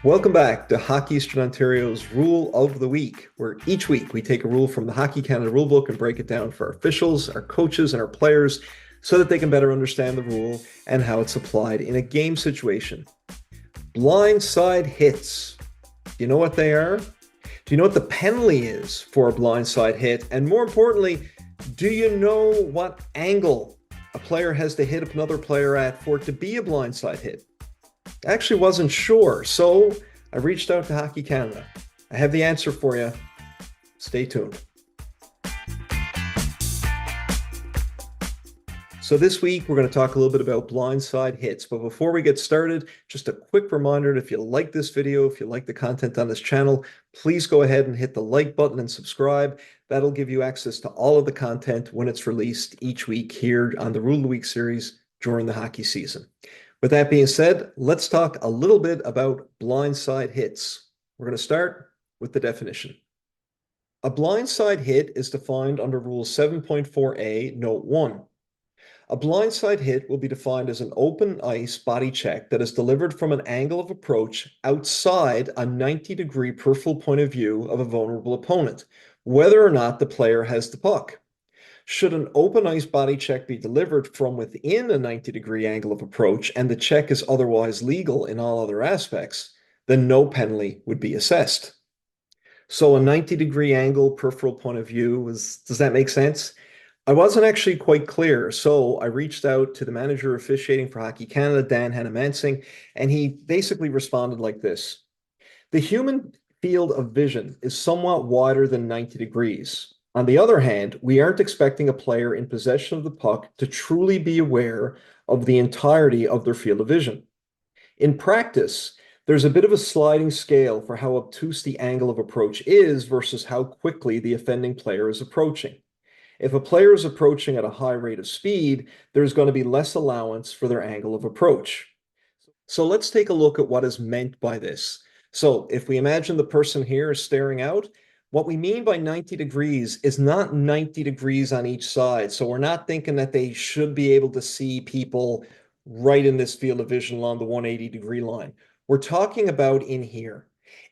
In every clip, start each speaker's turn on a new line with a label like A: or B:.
A: Welcome back to Hockey Eastern Ontario's Rule of the Week, where each week we take a rule from the Hockey Canada rulebook and break it down for our officials, our coaches, and our players so that they can better understand the rule and how it's applied in a game situation. Blindside hits. Do you know what they are? Do you know what the penalty is for a blindside hit? And more importantly, do you know what angle a player has to hit another player at for it to be a blindside hit? I actually wasn't sure, so I reached out to Hockey Canada. I have the answer for you. Stay tuned. So this week, we're going to talk a little bit about blindside hits. But before we get started, just a quick reminder, if you like this video, if you like the content on this channel, please go ahead and hit the like button and subscribe. That'll give you access to all of the content when it's released each week here on the Rule of the Week series during the hockey season. With that being said, let's talk a little bit about blindside hits. We're going to start with the definition. A blindside hit is defined under Rule 7.4a, Note 1. A blindside hit will be defined as an open ice body check that is delivered from an angle of approach outside a 90-degree peripheral point of view of a vulnerable opponent, whether or not the player has the puck. Should an open ice body check be delivered from within a 90-degree angle of approach and the check is otherwise legal in all other aspects, then no penalty would be assessed. So a 90-degree angle peripheral point of view, does that make sense? I wasn't actually quite clear, so I reached out to the manager officiating for Hockey Canada, Dan Hannamansing, and he basically responded like this. The human field of vision is somewhat wider than 90 degrees. On the other hand, we aren't expecting a player in possession of the puck to truly be aware of the entirety of their field of vision. In practice, there's a bit of a sliding scale for how obtuse the angle of approach is versus how quickly the offending player is approaching. If a player is approaching at a high rate of speed, there's going to be less allowance for their angle of approach. So let's take a look at what is meant by this. So if we imagine the person here is staring out, what we mean by 90 degrees is not 90 degrees on each side. So we're not thinking that they should be able to see people right in this field of vision along the 180-degree line. We're talking about in here.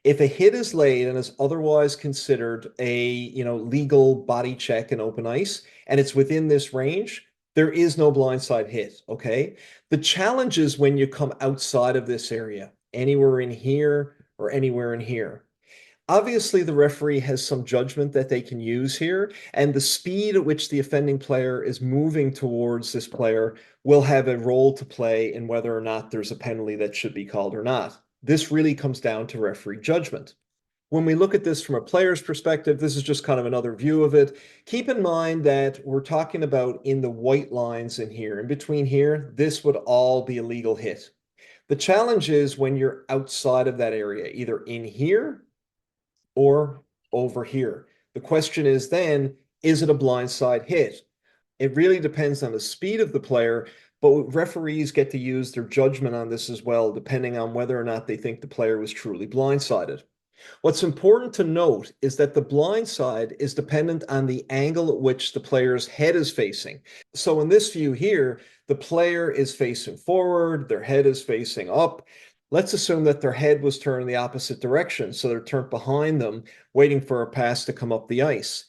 A: If a hit is laid and is otherwise considered a legal body check in open ice, and it's within this range, there is no blindside hit, okay? The challenge is when you come outside of this area, anywhere in here or anywhere in here. Obviously, the referee has some judgment that they can use here, and the speed at which the offending player is moving towards this player will have a role to play in whether or not there's a penalty that should be called or not. This really comes down to referee judgment. When we look at this from a player's perspective, this is just kind of another view of it. Keep in mind that we're talking about in the white lines in here. In between here, this would all be a legal hit. The challenge is when you're outside of that area, either in here or over here. The question is then, is it a blindside hit? It really depends on the speed of the player, but referees get to use their judgment on this as well, depending on whether or not they think the player was truly blindsided. What's important to note is that the blind side is dependent on the angle at which the player's head is facing. So in this view here, the player is facing forward, their head is facing up. Let's assume that their head was turned the opposite direction, so they're turned behind them, waiting for a pass to come up the ice.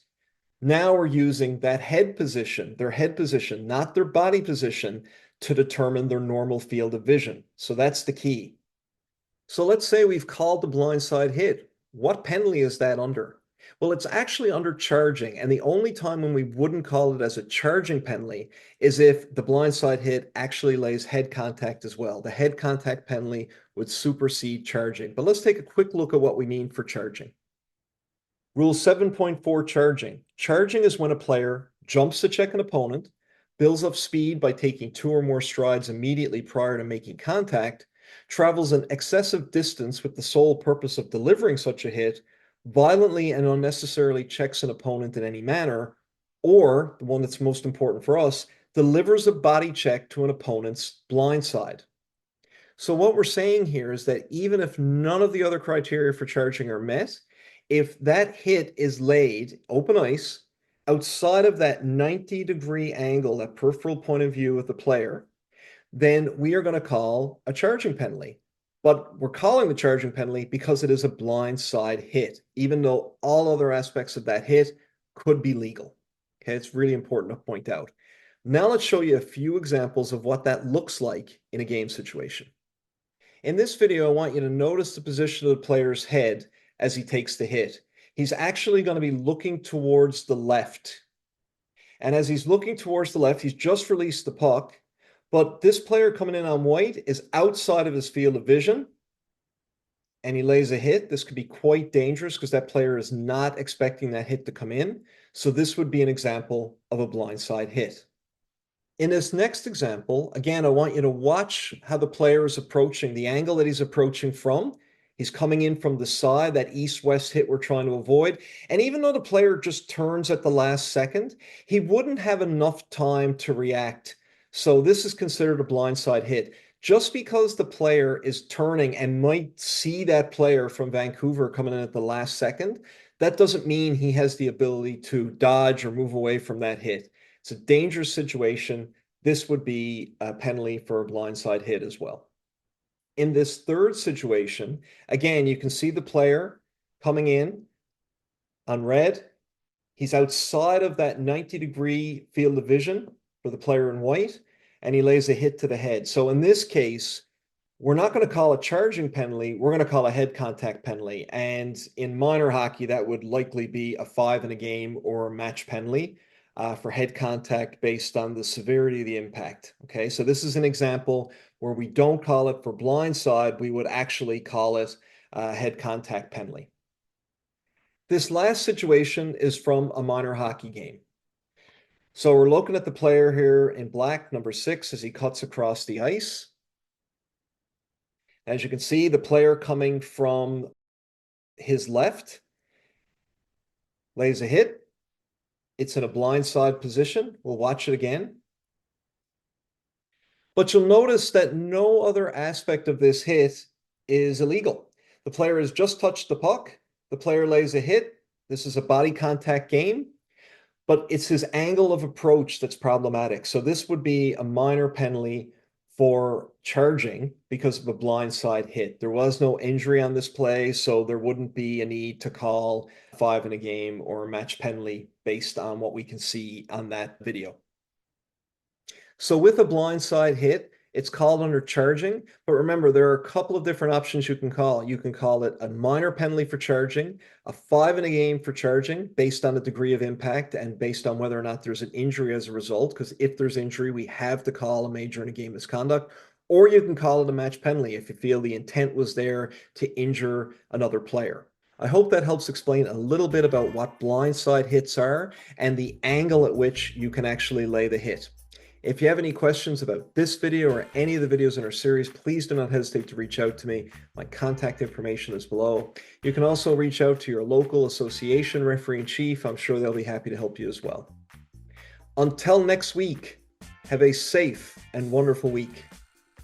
A: Now we're using that head position, their head position, not their body position, to determine their normal field of vision. So that's the key. So let's say we've called the blindside hit. What penalty is that under? Well, it's actually under charging, and the only time when we wouldn't call it as a charging penalty is if the blindside hit actually lays head contact as well. The head contact penalty would supersede charging. But let's take a quick look at what we mean for charging. Rule 7.4 charging. Charging is when a player jumps to check an opponent, builds up speed by taking 2 or more strides immediately prior to making contact, travels an excessive distance with the sole purpose of delivering such a hit, violently and unnecessarily checks an opponent in any manner, or, the one that's most important for us, delivers a body check to an opponent's blind side. So what we're saying here is that even if none of the other criteria for charging are met, if that hit is laid open ice outside of that 90-degree angle, that peripheral point of view of the player, then we are going to call a charging penalty. But we're calling the charging penalty because it is a blindside hit, even though all other aspects of that hit could be legal. Okay, it's really important to point out. Now let's show you a few examples of what that looks like in a game situation. In this video, I want you to notice the position of the player's head as he takes the hit. He's actually going to be looking towards the left. And as he's looking towards the left, he's just released the puck, but this player coming in on white is outside of his field of vision, and he lays a hit. This could be quite dangerous because that player is not expecting that hit to come in. So this would be an example of a blindside hit. In this next example, again, I want you to watch how the player is approaching, the angle that he's approaching from. He's coming in from the side, that east-west hit we're trying to avoid. And even though the player just turns at the last second, he wouldn't have enough time to react. So this is considered a blindside hit. Just because the player is turning and might see that player from Vancouver coming in at the last second, that doesn't mean he has the ability to dodge or move away from that hit. It's a dangerous situation. This would be a penalty for a blindside hit as well. In this third situation, again, you can see the player coming in on red. He's outside of that 90-degree field of vision for the player in white, and he lays a hit to the head. So in this case, we're not going to call a charging penalty. We're going to call a head contact penalty. And in minor hockey, that would likely be a 5 in a game or a match penalty for head contact based on the severity of the impact. Okay, so this is an example where we don't call it for blindside. We would actually call it a head contact penalty. This last situation is from a minor hockey game. So we're looking at the player here in black, number 6, as he cuts across the ice. As you can see, the player coming from his left lays a hit. It's in a blindside position. We'll watch it again. But you'll notice that no other aspect of this hit is illegal. The player has just touched the puck. The player lays a hit. This is a body contact game, but it's his angle of approach that's problematic. So this would be a minor penalty for charging because of a blindside hit. There was no injury on this play, so there wouldn't be a need to call 5 in a game or a match penalty based on what we can see on that video. So with a blindside hit, it's called under charging, but remember, there are a couple of different options you can call. You can call it a minor penalty for charging, a 5 in a game for charging based on the degree of impact and based on whether or not there's an injury as a result, because if there's injury, we have to call a major in a game misconduct, or you can call it a match penalty if you feel the intent was there to injure another player. I hope that helps explain a little bit about what blindside hits are and the angle at which you can actually lay the hit. If you have any questions about this video or any of the videos in our series, please do not hesitate to reach out to me. My contact information is below. You can also reach out to your local association referee-in-chief. I'm sure they'll be happy to help you as well. Until next week, have a safe and wonderful week,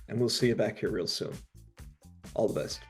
A: and we'll see you back here real soon. All the best.